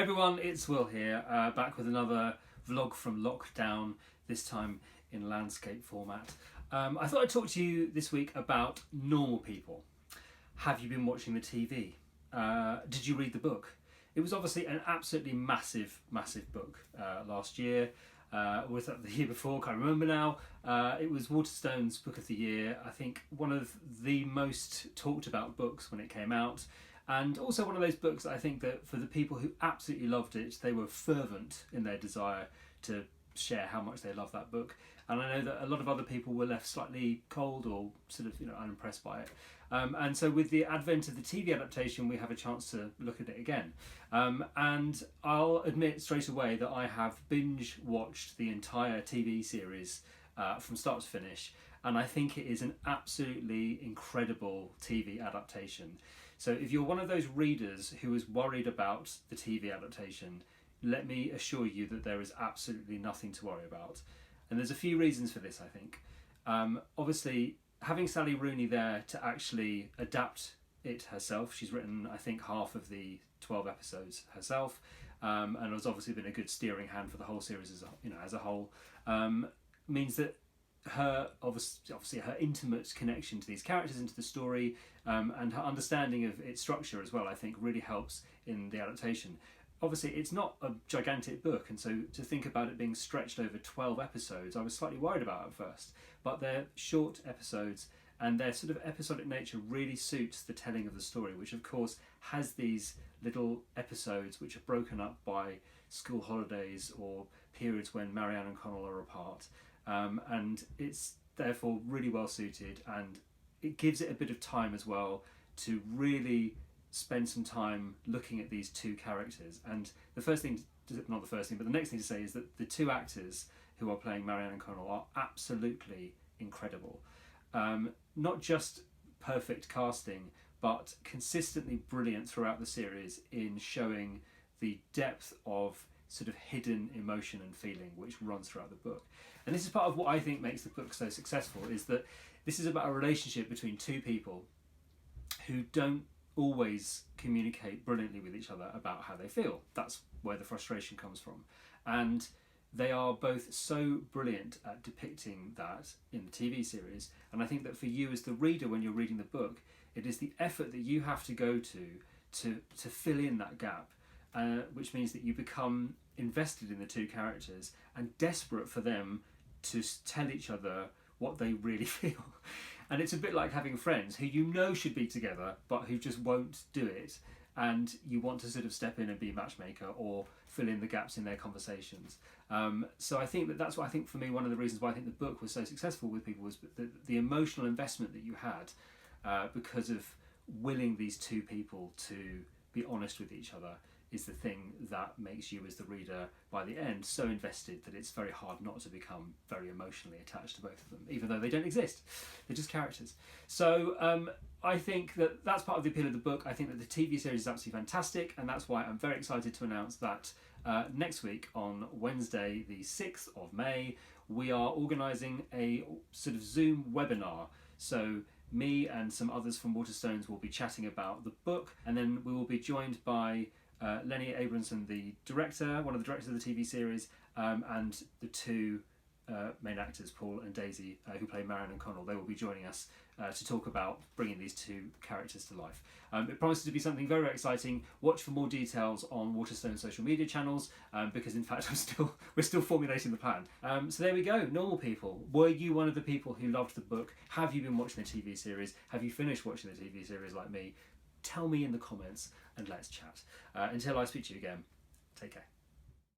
everyone, it's Will here, back with another vlog from lockdown, this time in landscape format. I thought I'd talk to you this week about normal people. Have you been watching the TV? Did you read the book? It was obviously an absolutely massive book last year. Was that the year before? Can't remember now. It was Waterstones' Book of the Year. I think one of the most talked about books when it came out. And also one of those books that I think that for the people who absolutely loved it, they were fervent in their desire to share how much they love that book. And I know that a lot of other people were left slightly cold or sort of, unimpressed by it. And so with the advent of the TV adaptation, we have a chance to look at it again. And I'll admit straight away that I have binge watched the entire TV series from start to finish. And I think it is an absolutely incredible TV adaptation. So if you're one of those readers who is worried about the TV adaptation, let me assure you that there is absolutely nothing to worry about. And there's a few reasons for this, I think. Obviously, having Sally Rooney there to actually adapt it herself, she's written, I think, half of the 12 episodes herself, and has obviously been a good steering hand for the whole series as a whole, means that her obviously her intimate connection to these characters, into the story, and her understanding of its structure as well, I think really helps in the adaptation. Obviously it's not a gigantic book, and so to think about it being stretched over 12 episodes I was slightly worried about at first, but they're short episodes and their sort of episodic nature really suits the telling of the story, which of course has these little episodes which are broken up by school holidays or periods when Marianne and Connell are apart. And it's therefore really well suited, and it gives it a bit of time as well to really spend some time looking at these two characters. And the next thing to say is that the two actors who are playing Marianne and Connell are absolutely incredible. Not just perfect casting, but consistently brilliant throughout the series in showing the depth of sort of hidden emotion and feeling which runs throughout the book. And this is part of what I think makes the book so successful, is that this is about a relationship between two people who don't always communicate brilliantly with each other about how they feel. That's where the frustration comes from. And they are both so brilliant at depicting that in the TV series. And I think that for you as the reader, when you're reading the book, it is the effort that you have to go to fill in that gap, which means that you become invested in the two characters and desperate for them to tell each other what they really feel. And it's a bit like having friends who you know should be together but who just won't do it, and you want to sort of step in and be matchmaker or fill in the gaps in their conversations. So I think that's what I think for me, one of the reasons why I think the book was so successful with people was the emotional investment that you had because of willing these two people to be honest with each other is the thing that makes you as the reader by the end so invested that it's very hard not to become very emotionally attached to both of them, even though they don't exist. They're just characters. So I think that that's part of the appeal of the book. I think that the TV series is absolutely fantastic, and that's why I'm very excited to announce that next week on Wednesday the 6th of May we are organising a sort of Zoom webinar. So me and some others from Waterstones will be chatting about the book, and then we will be joined by Lenny Abramson, the director, one of the directors of the TV series, and the two main actors, Paul and Daisy, who play Marianne and Connell. They will be joining us to talk about bringing these two characters to life. It promises to be something very, very exciting. Watch for more details on Waterstone's social media channels, because in fact we're still formulating the plan. So there we go, normal people. Were you one of the people who loved the book? Have you been watching the TV series? Have you finished watching the TV series like me? Tell me in the comments and let's chat. Until I speak to you again, take care.